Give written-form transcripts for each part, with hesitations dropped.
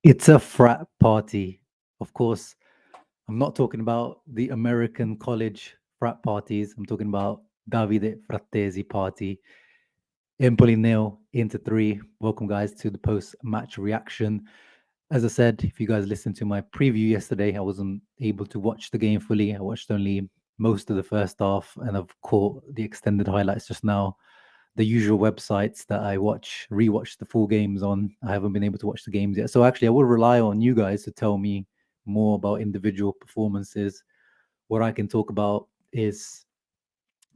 It's a frat party. Of course, I'm not talking about the American college frat parties. I'm talking about Davide Frattesi party. Empoli nil into three. Welcome, guys, to the post-match reaction. As I said, if you guys listened to my preview yesterday, I wasn't able to watch the game fully. I watched only most of the first half, and I've caught the extended highlights just now. The usual websites that I rewatch the full games on. I haven't been able to watch the games yet. So actually, I would rely on you guys to tell me more about individual performances. What I can talk about is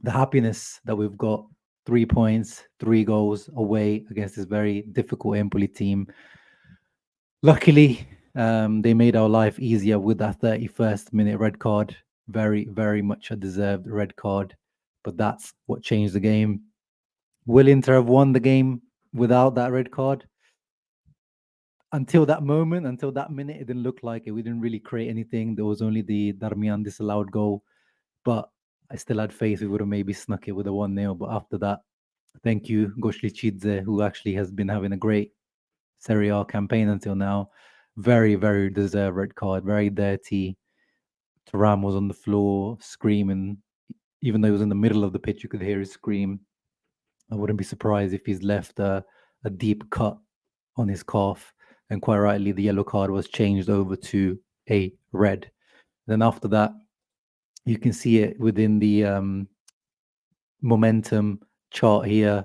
the happiness that we've got 3 points, 3 goals away against this very difficult Empoli team. Luckily, they made our life easier with that 31st minute red card. Very, very much a deserved red card. But that's what changed the game. Will Inter have won the game without that red card? Until that moment, until that minute, it didn't look like it. We didn't really create anything. There was only the Darmian disallowed goal. But I still had faith we would have maybe snuck it with a 1-0. But after that, thank you, Goshlichidze, who actually has been having a great Serie A campaign until now. Very, very deserved red card. Very dirty. Thuram was on the floor screaming. Even though he was in the middle of the pitch, you could hear his scream. I wouldn't be surprised if he's left a deep cut on his calf. And quite rightly, the yellow card was changed over to a red. Then after that, you can see it within the momentum chart here.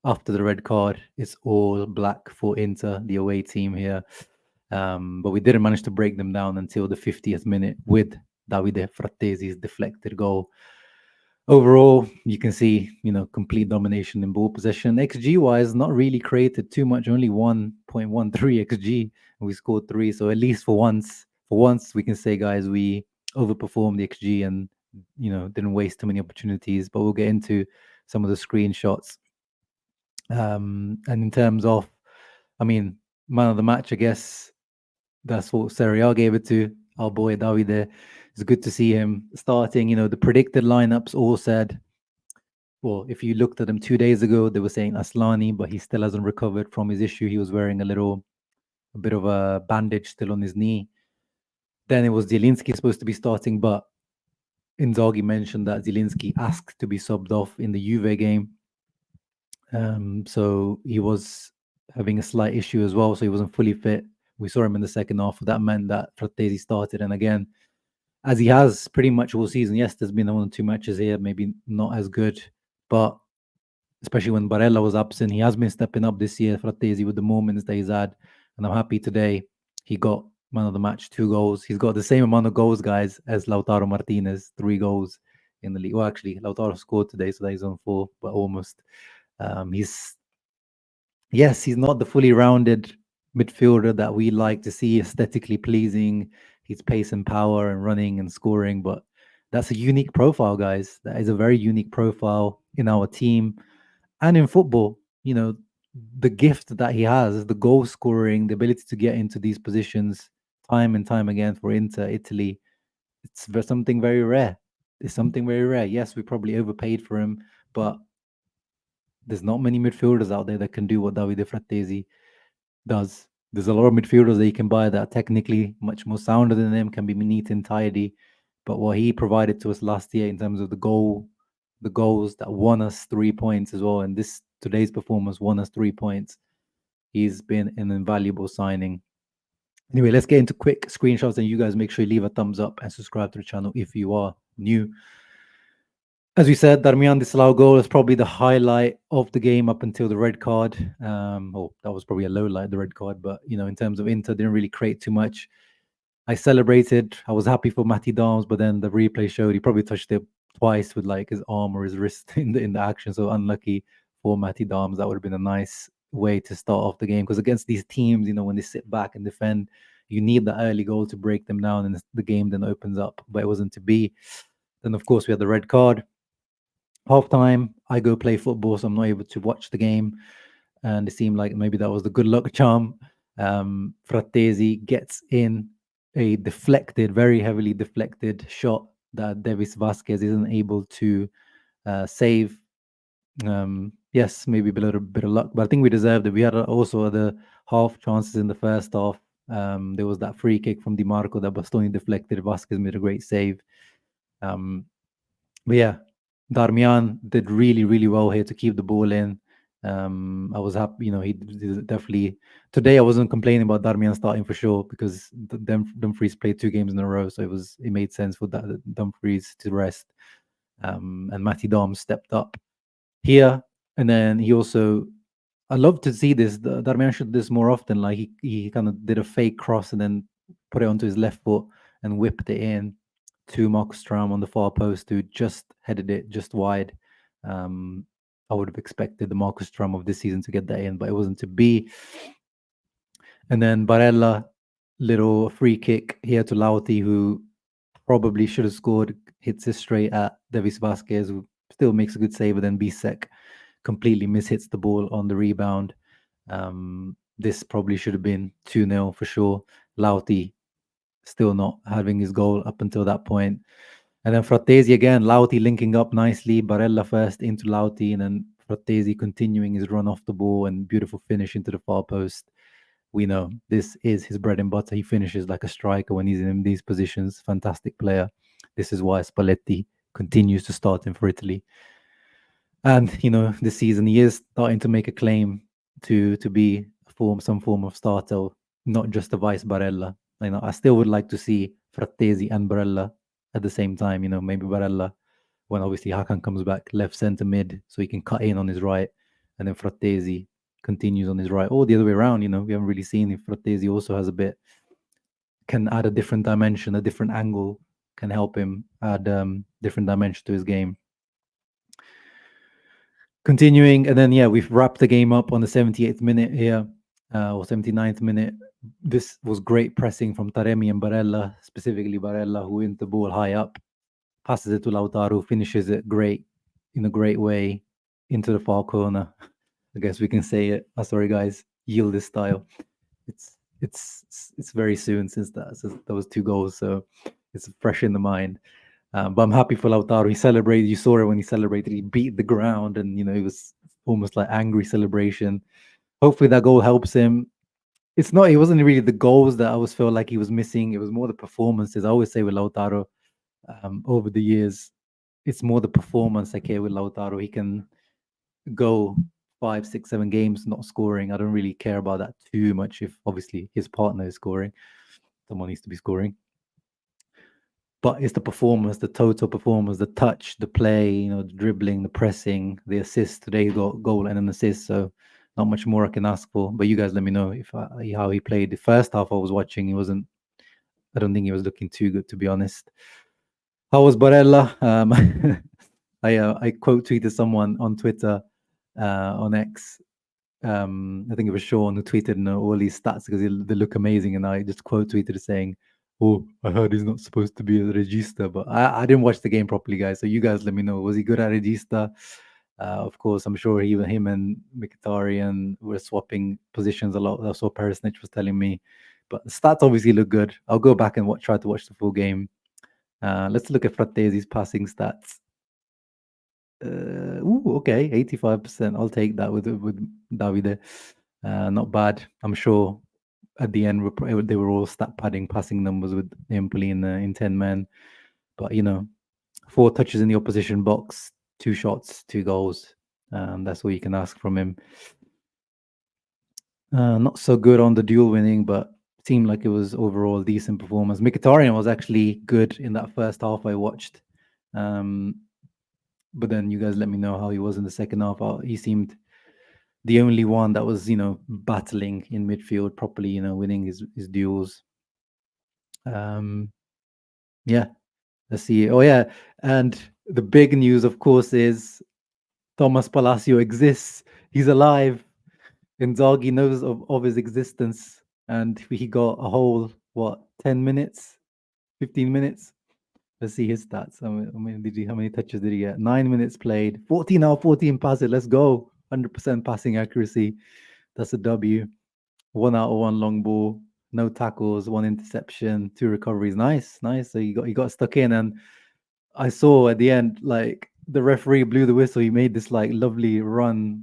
After the red card, it's all black for Inter, the away team here. But we didn't manage to break them down until the 50th minute with Davide Frattesi's deflected goal. Overall, you can see, complete domination in ball possession. XG wise, not really created too much, only 1.13 XG. And we scored 3. So at least for once, we can say, guys, we overperformed the XG and, didn't waste too many opportunities. But we'll get into some of the screenshots. And in terms of, man of the match, I guess that's what Serie A gave it to. Our boy Davide. It's good to see him starting. The predicted lineups all said, well, if you looked at them 2 days ago, they were saying Aslani, but he still hasn't recovered from his issue. He was wearing a bit of a bandage still on his knee. Then it was Zielinski supposed to be starting, but Inzaghi mentioned that Zielinski asked to be subbed off in the Juve game. So he was having a slight issue as well, so he wasn't fully fit. We saw him in the second half. That meant that Frattesi started. And again, as he has pretty much all season, yes, there's been 1 or 2 matches here, maybe not as good. But especially when Barella was absent, he has been stepping up this year, Frattesi, with the moments that he's had. And I'm happy today he got man of the match, 2 goals. He's got the same amount of goals, guys, as Lautaro Martinez, 3 goals in the league. Well, actually, Lautaro scored today, so that he's on 4, but almost. He's not the fully rounded midfielder that we like to see, aesthetically pleasing. He's pace and power and running and scoring, but that's a unique profile, guys. That is a very unique profile in our team and in football. The gift that he has, the goal scoring, the ability to get into these positions time and time again for Inter Italy. It's something very rare. It's something very rare. Yes, we probably overpaid for him, but there's not many midfielders out there that can do what Davide Frattesi does. There's a lot of midfielders that you can buy that are technically much more sounder than him, can be neat and tidy. But what he provided to us last year in terms of the goals that won us 3 points as well, and today's performance won us 3 points. He's been an invaluable signing. Anyway, let's get into quick screenshots, and you guys make sure you leave a thumbs up and subscribe to the channel if you are new. As we said, Darmian disallowed goal is probably the highlight of the game up until the red card. That was probably a low light, the red card. But, in terms of Inter, didn't really create too much. I celebrated. I was happy for Matty Dams, but then the replay showed he probably touched it twice with like his arm or his wrist in the action. So unlucky for Matty Dams. That would have been a nice way to start off the game, because against these teams, when they sit back and defend, you need the early goal to break them down, and the game then opens up. But it wasn't to be. Then, of course, we had the red card. Halftime, I go play football, so I'm not able to watch the game. And it seemed like maybe that was the good luck charm. Frattesi gets in a very heavily deflected shot that Davis Vasquez isn't able to save. Yes, maybe a little bit of luck, but I think we deserved it. We had also the half chances in the first half. There was that free kick from Di Marco that Bastoni deflected. Vasquez made a great save. Um, but yeah, Darmian did really, really well here to keep the ball in. I was happy, he definitely. Today, I wasn't complaining about Darmian starting for sure because Dumfries played 2 games in a row, so it made sense for that Dumfries to rest. And Matty Dom stepped up here, and then he also. I love to see this. Darmian should do this more often. Like he kind of did a fake cross and then put it onto his left foot and whipped it in to Marcus Thuram on the far post, who just headed it just wide. Um, I would have expected the Marcus Thuram of this season to get that in, but it wasn't to be. And then Barella, little free kick here to Lauti, who probably should have scored, hits it straight at Davis Vasquez, who still makes a good save, but then Bisek completely mishits the ball on the rebound. This probably should have been 2-0 for sure. Lauti still not having his goal up until that point. And then Frattesi again, Lauti linking up nicely. Barella first into Lauti, and then Frattesi continuing his run off the ball and beautiful finish into the far post. We know this is his bread and butter. He finishes like a striker when he's in these positions. Fantastic player. This is why Spalletti continues to start him for Italy. And this season he is starting to make a claim to be some form of starter, not just a vice Barella. I still would like to see Frattesi and Barella at the same time. Maybe Barella, when obviously Hakan comes back, left centre mid, so he can cut in on his right, and then Frattesi continues on his right, or the other way around. We haven't really seen if Frattesi also has can add a different dimension, a different angle, can help him add different dimension to his game. Continuing, and then we've wrapped the game up on the 78th minute here, or 79th minute. This was great pressing from Taremi and Barella, specifically Barella, who wins the ball high up, passes it to Lautaro, finishes it in a great way into the far corner. I guess we can say it. Sorry, guys, yield this style. It's very soon since that was 2 goals, so it's fresh in the mind. But I'm happy for Lautaro. He celebrated. You saw it when he celebrated. He beat the ground, and it was almost like angry celebration. Hopefully, that goal helps him. It wasn't really the goals that I always felt like he was missing. It was more the performances. I always say with Lautaro, over the years, it's more the performance I care with Lautaro. He can go 5, 6, 7 games not scoring. I don't really care about that too much. If obviously his partner is scoring, someone needs to be scoring. But it's the performance, the total performance, the touch, the play, the dribbling, the pressing, the assist. Today he got goal and an assist, so not much more I can ask for. But you guys let me know how he played. The first half I was watching, I don't think he was looking too good, to be honest. How was Barella? I quote tweeted someone on Twitter, on X. I think it was Sean who tweeted all these stats because they look amazing, and I just quote tweeted saying, "Oh, I heard he's not supposed to be a regista," but I didn't watch the game properly, guys. So you guys let me know. Was he good at regista? Of course, I'm sure him and Mkhitaryan were swapping positions a lot. That's what Perisnich was telling me. But the stats obviously look good. I'll go back and try to watch the full game. Let's look at Frattesi's passing stats. Okay, 85%. I'll take that with Davide. Not bad. I'm sure at the end they were all stat padding passing numbers with Empoli in 10 men. But 4 touches in the opposition box, 2 shots, 2 goals. That's all you can ask from him. Not so good on the duel winning, but seemed like it was overall decent performance. Mkhitaryan was actually good in that first half I watched. But then you guys let me know how he was in the second half. He seemed the only one that was, battling in midfield properly, winning his duels. Yeah, let's see. Oh yeah, and the big news, of course, is Thomas Palacio exists. He's alive. Inzaghi knows of his existence, and he got a whole 10 minutes, 15 minutes. Let's see his stats. How many touches did he get? 9 minutes played, 14 out of 14 passes. Let's go. 100% passing accuracy. That's a W. 1 out of 1 long ball. No tackles, 1 interception, 2 recoveries. Nice. So he got stuck in, and I saw at the end, like the referee blew the whistle. He made this like lovely run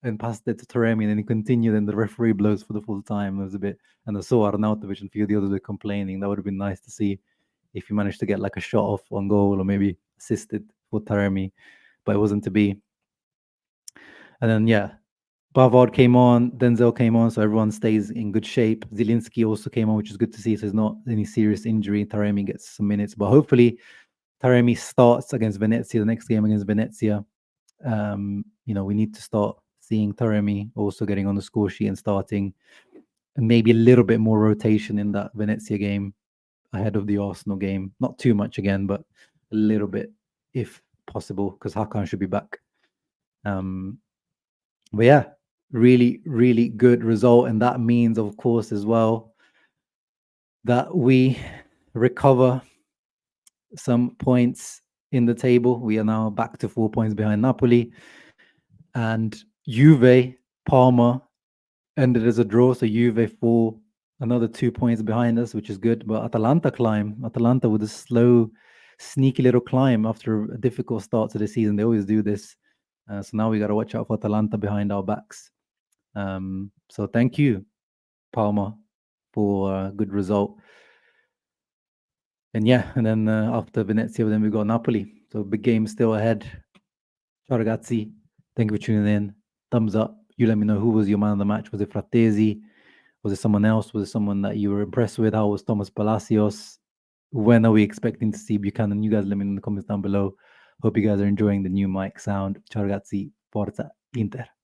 and passed it to Taremi, and then he continued, and the referee blows for the full time. It was a bit, and I saw Arnautovic and a few of the others were complaining. That would have been nice to see if you managed to get like a shot off on goal or maybe assisted for Taremi, but it wasn't to be. And then yeah, Bavard came on, Denzel came on, so everyone stays in good shape. Zielinski also came on, which is good to see. So there's not any serious injury. Taremi gets some minutes, but hopefully Taremi starts against Venezia, the next game against Venezia. We need to start seeing Taremi also getting on the score sheet and starting, and maybe a little bit more rotation in that Venezia game ahead of the Arsenal game. Not too much again, but a little bit if possible, because Hakan should be back. But yeah, really, really good result. And that means, of course, as well, that we recover some points in the table. We are now back to 4 points behind Napoli. And Juve, Parma ended as a draw. So Juve 4, another 2 points behind us, which is good. But Atalanta with a slow, sneaky little climb after a difficult start to the season. They always do this. So now we got to watch out for Atalanta behind our backs. So thank you, Parma, for a good result. And yeah, and then after Venezia, then we got Napoli. So big game still ahead. Ciao ragazzi. Thank you for tuning in. Thumbs up. You let me know who was your man of the match. Was it Frattesi? Was it someone else? Was it someone that you were impressed with? How was Thomas Palacios? When are we expecting to see Buchanan? You guys let me know in the comments down below. Hope you guys are enjoying the new mic sound. Ciao ragazzi. Forza Inter.